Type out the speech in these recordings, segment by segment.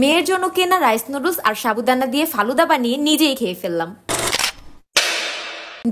মেয়ের জন্য কেনা রাইস নুডলস আর সাবুদানা দিয়ে ফালুদা বানিয়ে নিজেই খেয়ে ফেললাম।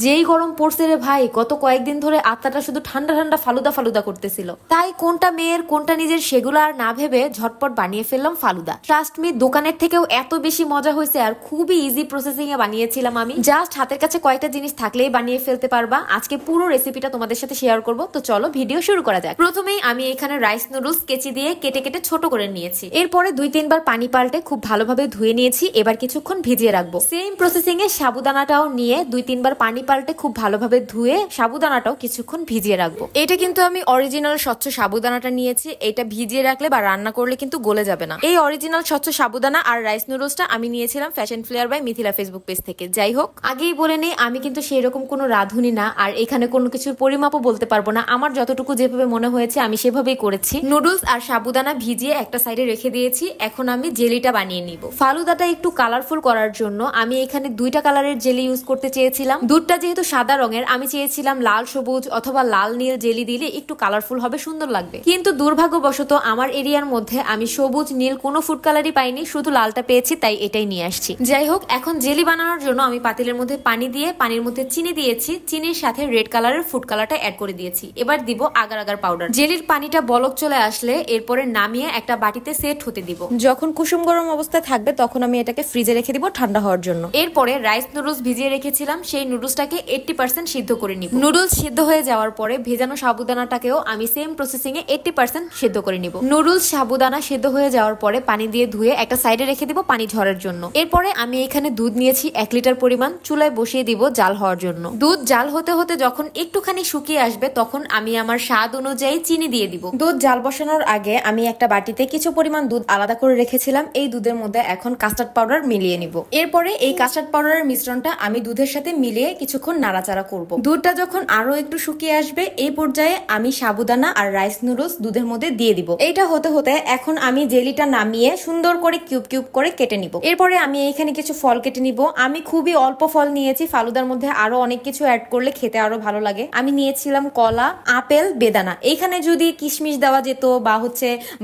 যেই গরম পড়ছে রে ভাই, গত কয়েকদিন ধরে আত্মাটা শুধু ঠান্ডা ঠান্ডা ফালুদা ফালুদা করতেছিল। তাই কোনটা মেয়ের কোনটা নিজের সেগুলো আর না ভেবে ঝটপট বানিয়ে ফেললাম ফালুদা। ট্রাস্ট মি, দোকানের থেকেও এত বেশি মজা হয়েছে আর খুবই ইজি প্রসেসিং এ বানিয়েছিলাম আমি। জাস্ট হাতের কাছে কয়েকটা জিনিস থাকলেই বানিয়ে ফেলতে পারবা। আজকে পুরো রেসিপিটা তোমাদের সাথে শেয়ার করব, তো চলো ভিডিও শুরু করা যাক। প্রথমেই আমি এখানে রাইস নুডলস কেচি দিয়ে কেটে কেটে ছোট করে নিয়েছি। এরপরে 2-3 বার পানি পাল্টে খুব ভালোভাবে ধুয়ে নিয়েছি। এবার কিছুক্ষণ ভিজিয়ে রাখবো। সেম প্রসেসিং এ সাবুদানাটাও নিয়ে 2-3 বার পানি পাল্টে খুব ভালোভাবে ধুয়ে সাবুদানাটাও কিছুক্ষণ ভিজিয়ে রাখবো। এটা কিন্তু আমি অরিজিনাল স্বচ্ছ সাবুদানাটা নিয়েছি। এটা ভিজিয়ে রাখলে বা রান্না করলে কিন্তু গলে যাবে না। এই অরিজিনাল স্বচ্ছ সাবুদানা আর রাইস নুডলসটা আমি নিয়েছিলাম fashion flair by Mithila Facebook page থেকে। যাই হোক, আগেই বলে নেই আমি কিন্তু সেই রকম কোনো রাঁধুনি না, আর এখানে কোনো কিছুর পরিমাপও বলতে পারবো না। আমার যতটুকু যেভাবে মনে হয়েছে আমি সেভাবেই করেছি। নুডলস আর সাবুদানা ভিজিয়ে একটা সাইডে রেখে দিয়েছি। এখন আমি জেলিটা বানিয়ে নিব। ফালুদাটা একটু কালারফুল করার জন্য আমি এখানে 2টা কালারের জেলি ইউজ করতে চেয়েছিলাম। দুধটা যেহেতু সাদা রঙের, আমি চেয়েছিলাম লাল সবুজ অথবা লাল নীল জেলি দিলে একটু কালারফুল হবে, সুন্দর লাগবে। কিন্তু দুর্ভাগ্যবশত আমার এরিয়ার মধ্যে আমি সবুজ নীল কোনো ফুড কালারই পাইনি, শুধু লালটা পেয়েছি, তাই এটাই নিয়ে আসছি। যাই হোক, এখন জেলি বানানোর জন্য আমি পাতিলের মধ্যে পানি দিয়ে পানির মধ্যে চিনি দিয়েছি। চিনির সাথে রেড কালারের ফুড কালারটা অ্যাড করে দিয়েছি। এবার দিব আগার আগার পাউডার। জেলির পানিটা বলক চলে আসলে এরপরে নামিয়ে একটা বাটিতে সেট হতে দিব। যখন কুসুম গরম অবস্থায় থাকবে তখন আমি এটাকে ফ্রিজে রেখে দিব ঠান্ডা হওয়ার জন্য। এরপরে রাইস নুডলস ভিজিয়ে রেখেছিলাম, সেই নুডলসটাকে 80% সিদ্ধ করে নিব। নুডলস সিদ্ধ হয়ে যাওয়ার পরে ভেজানো সাবুদানাটাকেও আমি সেম প্রসেসিং এ 80% সিদ্ধ করে নিব। নুডলস সাবুদানা সিদ্ধ হয়ে যাওয়ার পরে পানি দিয়ে ধুয়ে একটা সাইডে রেখে দিব পানি ঝরার জন্য। এরপরে আমি এখানে দুধ নিয়েছি 1 লিটার পরিমাণ, চুলায় বসিয়ে দিব জাল হওয়ার জন্য। দুধ জাল হতে হতে যখন একটুখানি শুকিয়ে আসবে তখন আমি আমার স্বাদ অনুযায়ী চিনি দিয়ে দিব। দুধ জাল বসানোর আগে আমি একটা বাটিতে কিছু পরিমাণ দুধ আলাদা করে রেখেছিলাম। এই দুধের মধ্যে এখন কাস্টার্ড পাউডার মিলিয়ে নিব। এরপরে এই কাস্টার্ড পাউডারের মিশ্রণটা আমি দুধের সাথে মিলিয়ে কিছুক্ষণ নাড়াচাড়া করব। দুধটা যখন আরো একটু শুকিয়ে আসবে এই পর্যায়ে আমি সাবুদানা আর রাইস নুডলস দুধের মধ্যে দিয়ে দিব। এইটা হতে হতে এখন আমি জেলিটা নামিয়ে সুন্দর করে কিউব কিউব করে কেটে নিব। এরপরে আমি এখানে কিছু ফল কেটে নিব। আমি খুবই অল্প ফল নিয়েছি, ফালুদার মধ্যে আরো অনেক কিছু অ্যাড করলে খেতে আরো ভালো লাগে। আমি নিয়েছিলাম কলা, আপেল, বেদানা। এইখানে যদি কিশমিশ দেওয়া যেত বা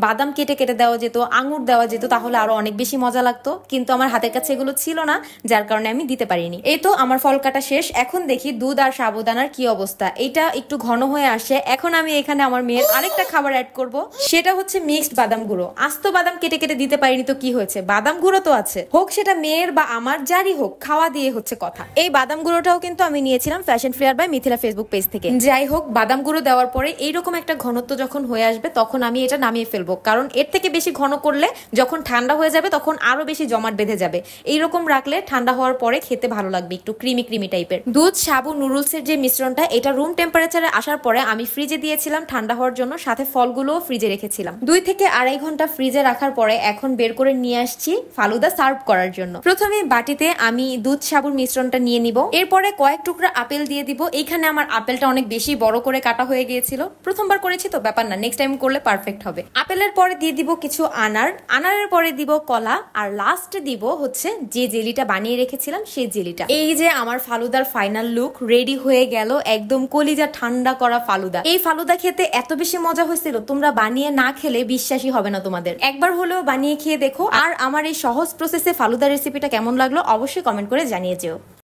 বাদাম কেটে কেটে দেওয়া যেত, আঙুর দেওয়া যেত তাহলে আরো অনেক বেশি মজা লাগতো, কিন্তু আমার হাতের কাছে এগুলো ছিল না, যার কারণে আমি দিতে পারিনি। এই তো আমার ফল কাটা শেষ। এখন দেখি দুধ আর সাবুদানার কি অবস্থা। এটা একটু ঘন হয়ে আসে। এখন আমি এখানে আমার মেয়ের আরেকটা খাবার অ্যাড করব, সেটা হচ্ছে মিক্সড বাদাম গুঁড়ো। আস্ত বাদাম কেটে কেটে দিতে পারিনি তো কি হয়েছে, বাদাম গুঁড়ো তো আছে। হোক সেটা মেয়ের বা আমার, যারই হোক, খাওয়া দিয়ে হচ্ছে কথা। এই বাদাম গুঁড়োটাও কিন্তু আমি নিয়েছিলাম fashion flair by Mithila Facebook page থেকে। যাই হোক, বাদাম গুঁড়ো দেওয়ার পরে এইরকম একটা ঘনত্ব যখন হয়ে আসবে তখন আমি এটা নামিয়ে ফেলবো, কারণ এর থেকে বেশি ঘন করলে যখন ঠান্ডা হয়ে যাবে তখন আরো বেশি জমাট বেঁধে যাবে। এইরকম রাখলে ঠান্ডা হওয়ার পরে খেতে ভালো লাগবে, একটু ক্রিমি ক্রিমি টাইপের। দুধ, সাবু, নুডলস এর যে মিশ্রণটা, এটা রুম টেম্পারেচারে আসার পরে আমি ফ্রিজে দিয়েছিলাম ঠান্ডা হওয়ার জন্য, সাথে ফলগুলোও ফ্রিজে রেখেছিলাম। 2 থেকে আড়াই ঘন্টা ফ্রিজে রাখার পরে এখন বের করে নিয়ে আসছি ফালুদা সার্ভ করার জন্য। প্রথমে বাটিতে আমি দুধ সাবুর মিশ্রণটা নিয়ে নিব। এরপরে কয়েক টুকরা আপেল দিয়ে দিব। এইখানে আমার আপেলটা অনেক বেশি বড় করে কাটা হয়ে গিয়েছিল, প্রথমবার করেছি তো ব্যাপার না, নেক্সট টাইম করলে পারফেক্ট হবে। আপেলের পরে দিয়ে দিব কিছু আনার, আনারের পরে দিব কলা, আর লাস্টে দিব হচ্ছে যে জেলিটা বানিয়ে রেখেছিলাম সেই জেলিটা। এই যে আমার ফালুদার ফাইনাল লুক রেডি হয়ে গেল, একদম কলিজা ঠান্ডা করা ফালুদা। এই ফালুদা খেতে এত বেশি মজা হয়েছিল, তোমরা বানিয়ে না খেলে বিশ্বাসই হবে না তোমাদের। একবার হলেও বানিয়ে খেয়ে দেখো। আর আমার এই সহজ প্রসেসে ফালুদা রেসিপিটা কেমন লাগলো অবশ্যই কমেন্ট করে জানিয়ে যেও।